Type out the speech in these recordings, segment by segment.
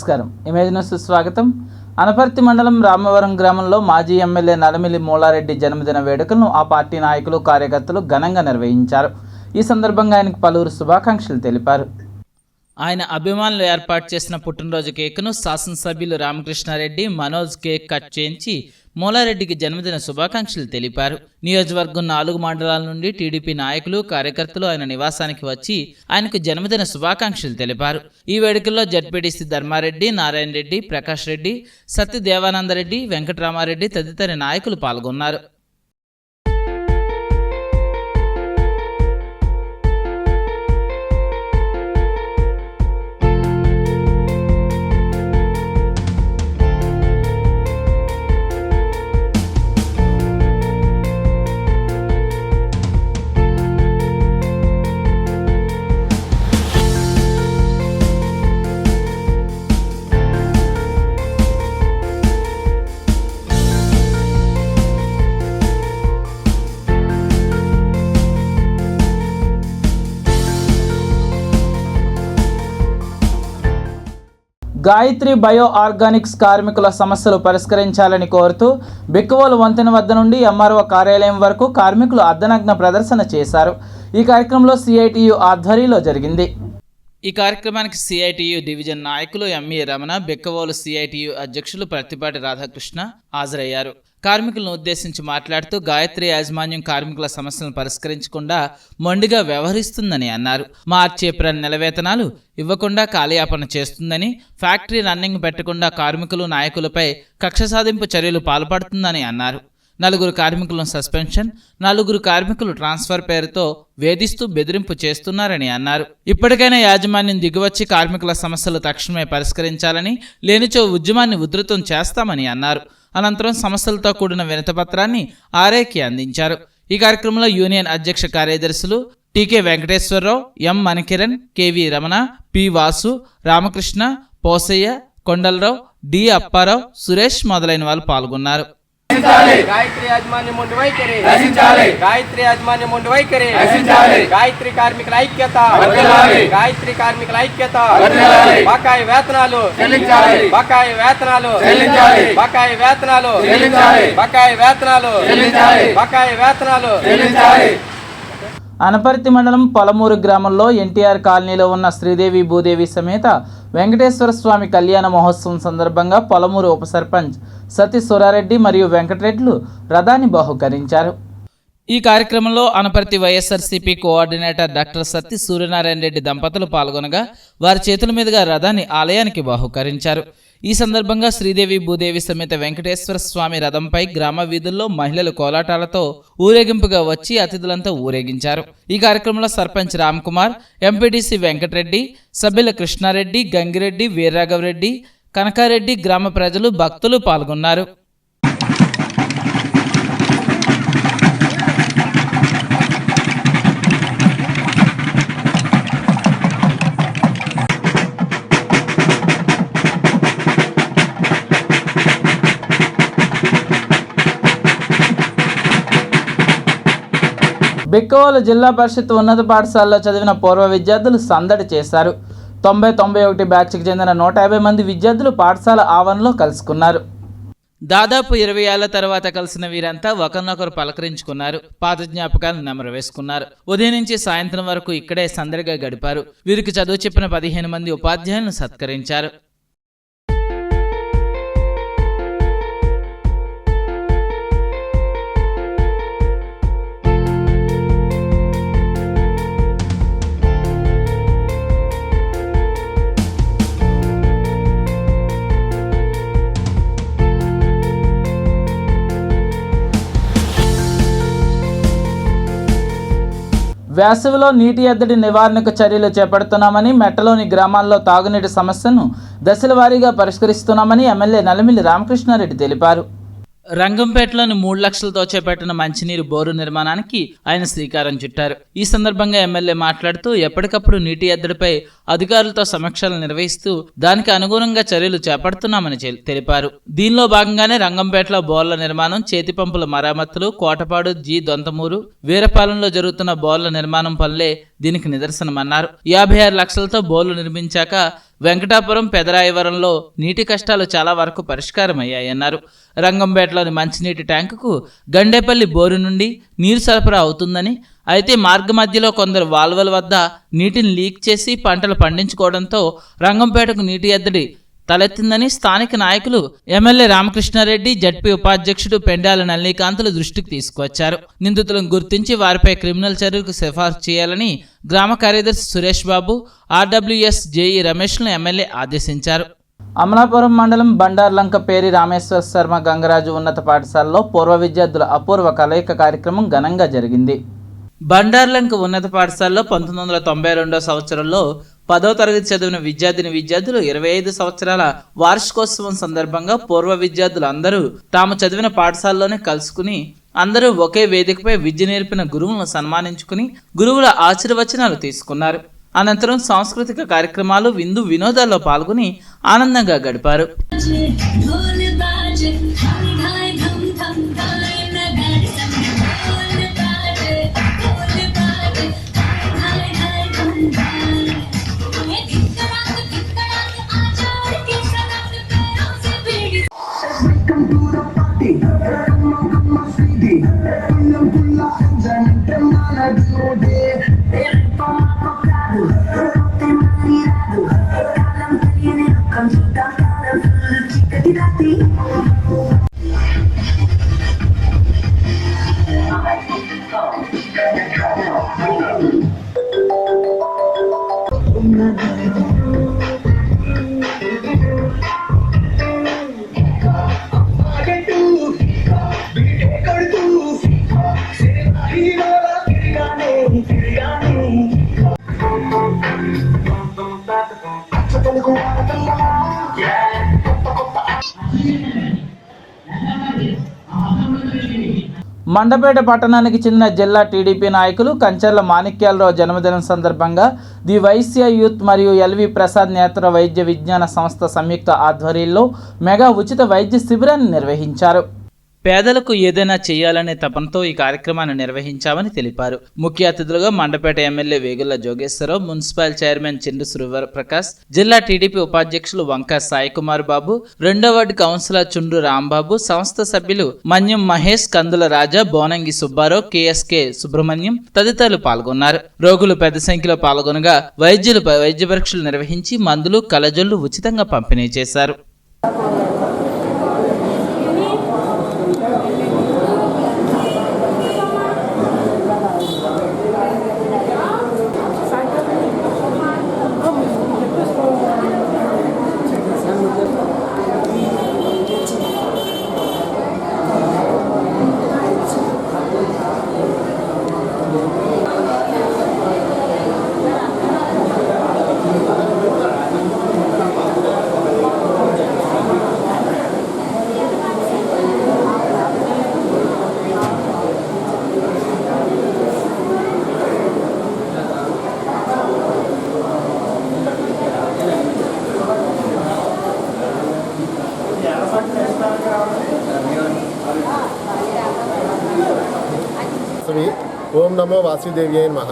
నమస్కారం. Image news స్వాగతం. అనపర్తి మండలం రామవరం గ్రామంలో మాజీ ఎమ్మెల్యే నలమిలి మూలారెడ్డి జన్మదిన వేడుకలను ఆ పార్టీ నాయకులు, కార్యకర్తలు ఘనంగా నిర్వహించారు. ఈ సందర్భంగా ఆయనకు పలువురు శుభాకాంక్షలు తెలిపారు. ఆయన అభిమానులు ఏర్పాటు చేసిన పుట్టినరోజు కేకును శాసనసభ్యులు రామకృష్ణారెడ్డి, మనోజ్ కేక్ కట్ చేయించి మూలారెడ్డికి జన్మదిన శుభాకాంక్షలు తెలిపారు. నియోజకవర్గం 4 మండలాల నుండి టీడీపీ నాయకులు, కార్యకర్తలు ఆయన నివాసానికి వచ్చి ఆయనకు జన్మదిన శుభాకాంక్షలు తెలిపారు. ఈ వేడుకల్లో జడ్పీటీసీ ధర్మారెడ్డి, నారాయణ రెడ్డి, ప్రకాష్ రెడ్డి, సత్య దేవానందరెడ్డి, వెంకటరామారెడ్డి తదితర నాయకులు పాల్గొన్నారు. గాయత్రి బయో ఆర్గానిక్స్ కార్మికుల సమస్యలు పరిష్కరించాలని కోరుతూ బిక్కవోలు వంతెన వద్ద నుండి ఎంఆర్ఓ కార్యాలయం వరకు కార్మికులు అర్ధనగ్న ప్రదర్శన చేశారు. ఈ కార్యక్రమంలో సిఐటియు ఆధ్వర్యంలో జరిగింది. ఈ కార్యక్రమానికి సిఐటియు డివిజన్ నాయకులు ఎంఈ రమణ, బిక్కవోలు సిఐటియు అధ్యక్షులు ప్రత్తిపాటి రాధాకృష్ణ హాజరయ్యారు. కార్మికులను ఉద్దేశించి మాట్లాడుతూ గాయత్రి యాజమాన్యం కార్మికుల సమస్యలను పరిష్కరించకుండా మొండిగా వ్యవహరిస్తుందని అన్నారు. మార్చి, ఏప్రిల్ నెల వేతనాలు ఇవ్వకుండా కాలయాపన చేస్తుందని, ఫ్యాక్టరీ రన్నింగ్ పెట్టకుండా కార్మికులు, నాయకులపై కక్ష సాధింపు చర్యలు పాల్పడుతుందని అన్నారు. 4 కార్మికులను సస్పెన్షన్, 4 కార్మికులు ట్రాన్స్ఫర్ పేరుతో వేధిస్తూ బెదిరింపు చేస్తున్నారని అన్నారు. ఇప్పటికైనా యాజమాన్యం దిగివచ్చి కార్మికుల సమస్యలు తక్షణమే పరిష్కరించాలని, లేనిచో ఉద్యమాన్ని ఉధృతం చేస్తామని అన్నారు. అనంతరం సమస్యలతో కూడిన వినతిపత్రాన్ని ఆర్ఐకి అందించారు. ఈ కార్యక్రమంలో యూనియన్ అధ్యక్ష కార్యదర్శులు TK Venkateswararao, M Manikiran, KV Ramana, P Vasu, Ramakrishna, Posayya, Kondalarao, D Apparao, Suresh మొదలైన వాళ్ళు పాల్గొన్నారు. గాయత్రి యాజమాన్యం ముందు వైఖరి, గాయత్రి యాజమాన్యం ముందు వైఖరి, గాయత్రి కార్మికుల ఐక్యత, గాయత్రి కార్మికుల ఐక్యత, బకాయి వేతనాలు, బకాయి వేతనాలు, బకాయి వేతనాలు, బకాయి వేతనాలు, బకాయి వేతనాలు. అనపర్తి మండలం పొలమూరు గ్రామంలో ఎన్టీఆర్ కాలనీలో ఉన్న శ్రీదేవి భూదేవి సమేత వెంకటేశ్వర స్వామి కళ్యాణ మహోత్సవం సందర్భంగా పొలమూరు ఉప సర్పంచ్ సతీ సూరారెడ్డి మరియు వెంకటరెడ్లు రథాన్ని బహుకరించారు. ఈ కార్యక్రమంలో అనపర్తి వైఎస్ఆర్సీపీ కోఆర్డినేటర్ డాక్టర్ సత్తి సూర్యనారాయణ రెడ్డి దంపతులు పాల్గొనగా వారి చేతుల మీదుగా రథాన్ని ఆలయానికి బహుకరించారు. ఈ సందర్భంగా శ్రీదేవి భూదేవి సమేత వెంకటేశ్వర స్వామి రథంపై గ్రామ వీధుల్లో మహిళలు కోలాటాలతో ఊరేగింపుగా వచ్చి అతిథులంతా ఊరేగించారు. ఈ కార్యక్రమంలో సర్పంచ్ రామ్ కుమార్, ఎంపీటీసీ వెంకటరెడ్డి, సభ్యుల కృష్ణారెడ్డి, గంగిరెడ్డి, వీర్రాఘవరెడ్డి, కనకారెడ్డి, గ్రామ ప్రజలు, భక్తులు పాల్గొన్నారు. బిక్కవోలు జిల్లా పరిషత్ ఉన్నత పాఠశాలలో చదివిన పూర్వ విద్యార్థులు సందడి చేశారు. 90-91 బ్యాచ్కి చెందిన 150 మంది విద్యార్థులు పాఠశాల ఆవరణలో కలుసుకున్నారు. దాదాపు 20 ఏళ్ల తర్వాత కలిసిన వీరంతా ఒకరినొకరు పలకరించుకున్నారు. పాత జ్ఞాపకాలను నెమరు వేసుకున్నారు. ఉదయం నుంచి సాయంత్రం వరకు ఇక్కడే సందడిగా గడిపారు. వీరికి చదువు చెప్పిన 15 మంది ఉపాధ్యాయులను సత్కరించారు. వేసవిలో నీటి ఎద్దడి నివారణకు చర్యలు చేపడుతున్నామని, మెట్టలోని గ్రామాల్లో తాగునీటి సమస్యను దశల వారీగా పరిష్కరిస్తున్నామని ఎమ్మెల్యే నలమిలి రామకృష్ణారెడ్డి తెలిపారు. రంగంపేటలోని 3 లక్షలతో చేపట్టిన మంచినీరు బోరు నిర్మాణానికి ఆయన శ్రీకారం చుట్టారు. ఈ సందర్భంగా ఎమ్మెల్యే మాట్లాడుతూ ఎప్పటికప్పుడు నీటి ఎద్దడిపై అధికారులతో సమీక్షలు నిర్వహిస్తూ దానికి అనుగుణంగా చర్యలు చేపడుతున్నామని తెలిపారు. దీనిలో భాగంగానే రంగంపేటలో బోర్ల నిర్మాణం, చేతి పంపుల మరమ్మతులు, కోటపాడు, జి దొంతమూరు, వీరపాలెంలో జరుగుతున్న బోర్ల నిర్మాణం పనులే దీనికి నిదర్శనమన్నారు. 56 లక్షలతో బోర్లు నిర్మించాక వెంకటాపురం, పెదరాయవరంలో నీటి కష్టాలు చాలా వరకు పరిష్కారమయ్యాయన్నారు. రంగంపేటలోని మంచినీటి ట్యాంకుకు గండేపల్లి బోరు నుండి నీరు సరఫరా అవుతుందని, అయితే మార్గ మధ్యలో కొందరు వాల్వల వద్ద నీటిని లీక్ చేసి పంటలు పండించుకోవడంతో రంగంపేటకు నీటి ఎద్దడి తలెత్తిందని స్థానిక నాయకులు ఎమ్మెల్యే రామకృష్ణారెడ్డి, జడ్పీ ఉపాధ్యక్షుడు పెండాల నల్లికాంతుల దృష్టికి తీసుకువచ్చారు. నిందితులను గుర్తించి వారిపై క్రిమినల్ చర్యలకు సిఫార్సు చేయాలని గ్రామ కార్యదర్శి Suresh Babu, RWS JEE రమేష్ను MLA ఆదేశించారు. అమలాపురం మండలం బండార్లంక పేరి రామేశ్వర శర్మ గంగరాజు ఉన్నత పాఠశాలలో పూర్వ విద్యార్థుల అపూర్వ కలయిక కార్యక్రమం ఘనంగా జరిగింది. బండార్లంక ఉన్నత పాఠశాలలో 1992 సంవత్సరంలో 10వ తరగతి చదివిన విద్యార్థులు 25 సంవత్సరాల వార్షికోత్సవం సందర్భంగా పూర్వ విద్యార్థులు అందరూ తాము చదివిన పాఠశాలలోనే కలుసుకుని అందరూ ఒకే వేదికపై విద్య నేర్పిన గురువులను సన్మానించుకుని గురువుల ఆశీర్వచనాలు తీసుకున్నారు. అనంతరం సాంస్కృతిక కార్యక్రమాలు, విందు వినోదాల్లో పాల్గొని ఆనందంగా గడిపారు. మండపేట పట్టణానికి చెందిన జిల్లా టీడీపీ నాయకులు కంచర్ల మాణిక్యాలరావు జన్మదినం సందర్భంగా ది వైశ్య యూత్ మరియు ఎల్వి ప్రసాద్ నేత్ర వైద్య విజ్ఞాన సంస్థ సంయుక్త ఆధ్వర్యంలో మెగా ఉచిత వైద్య శిబిరాన్ని నిర్వహించారు. పేదలకు ఏదైనా చేయాలనే తపనతో ఈ కార్యక్రమాన్ని నిర్వహించామని తెలిపారు. ముఖ్య అతిథులుగా Mandapeta MLA Vegulla Jogeswararao, municipal chairman Chindu Prakash, జిల్లా టీడీపీ ఉపాధ్యక్షులు వంక సాయికుమార్ బాబు, 2వ వార్డు కౌన్సిలర్ చుండ్రు రాంబాబు, సంస్థ సభ్యులు మన్యం మహేష్, కందుల రాజా, బోనంగి సుబ్బారావు, కేఎస్కే సుబ్రహ్మణ్యం తదితరులు పాల్గొన్నారు. రోగులు పెద్ద సంఖ్యలో పాల్గొనగా వైద్యులు వైద్య పరీక్షలు నిర్వహించి మందులు, కలజొళ్లు ఉచితంగా పంపిణీ చేశారు. ఓం నమో వాసుదేవ్యాయ నమః.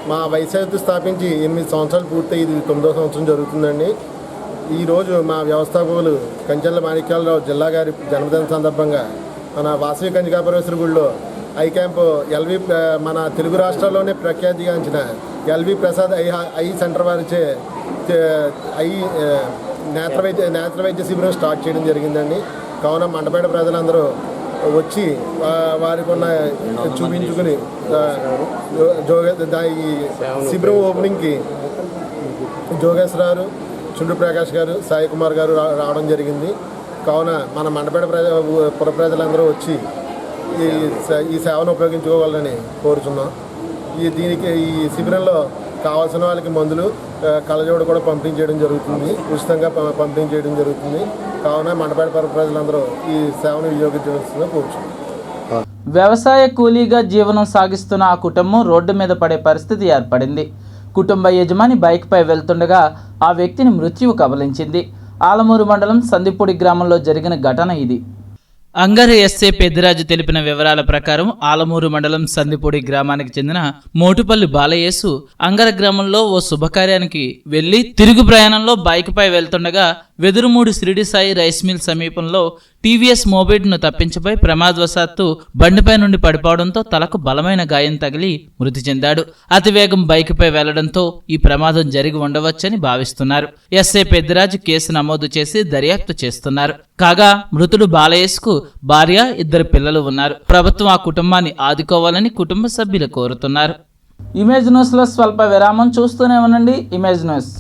మా వైశాఖ స్థాపించి 8 సంవత్సరాలు పూర్తయి ఇది 9వ సంవత్సరం జరుగుతుందండి. ఈరోజు మా వ్యవస్థాపకులు కంచెల మాణిక్యాలరావు జిల్లా గారి జన్మదిన సందర్భంగా మన వాసవి కన్యకాపరమేశ్వరి గుడిలో ఐ క్యాంప్ ఎల్వి మన తెలుగు రాష్ట్రాల్లోనే ప్రఖ్యాతిగాంచిన ఎల్వి ప్రసాద్ ఐ సెంటర్ వారిచే ఐ నేత్ర వైద్య శిబిరం స్టార్ట్ చేయడం జరిగిందండి. కావున మండపేట ప్రజలందరూ వచ్చి వారికి ఉన్న చూపించుకుని ఈ శిబిరం ఓపెనింగ్కి జోగేశ్వరరావు, చుండ్రు ప్రకాష్ గారు, సాయి కుమార్ గారు రావడం జరిగింది. కావున మన మండపేట పుర ప్రజలందరూ వచ్చి ఈ సేవను ఉపయోగించుకోవాలని కోరుచున్నాం. ఈ శిబిరంలో కావాల్సిన వాళ్ళకి మందులు, కళ్ళజోడు కూడా పంపిణీ చేయడం జరుగుతుంది, ఉచితంగా పంపిణీ చేయడం జరుగుతుంది. కావున మండపేట పుర ప్రజలందరూ ఈ సేవను వినియోగించవలసిందిగా కోరుచున్నాం. వ్యవసాయ కూలీగా జీవనం సాగిస్తున్న ఆ కుటుంబం రోడ్డు మీద పడే పరిస్థితి ఏర్పడింది. కుటుంబ యజమాని బైక్పై వెళ్తుండగా ఆ వ్యక్తిని మృత్యువు కబలించింది. ఆలమూరు మండలం సందిపూడి గ్రామంలో జరిగిన ఘటన ఇది. అంగర ఎస్ఏ పెద్దిరాజు తెలిపిన వివరాల ప్రకారం ఆలమూరు మండలం సందిపూడి గ్రామానికి చెందిన మోటుపల్లి బాలయేసు అంగర గ్రామంలో ఓ శుభకార్యానికి వెళ్లి తిరుగు ప్రయాణంలో బైక్పై వెళ్తుండగా వెదురుమూడి షిరిడి సాయి రైస్ మిల్ సమీపంలో టీవీఎస్ మోబైడ్ ను తప్పించిపోయి ప్రమాదవశాత్తు బండిపై నుండి పడిపోవడంతో తలకు బలమైన గాయం తగిలి మృతి చెందాడు. అతివేగం బైక్పై వెళ్లడంతో ఈ ప్రమాదం జరిగి ఉండవచ్చని భావిస్తున్నారు. ఎస్ఐ పెద్దిరాజు కేసు నమోదు చేసి దర్యాప్తు చేస్తున్నారు. కాగా మృతుడు బాలయేసుకు భార్య, 2 పిల్లలు ఉన్నారు. ప్రభుత్వం ఆ కుటుంబాన్ని ఆదుకోవాలని కుటుంబ సభ్యులు కోరుతున్నారు. ఇమేజ్ న్యూస్ లో స్వల్ప విరామం. చూస్తూనే ఉండండి ఇమేజ్ న్యూస్.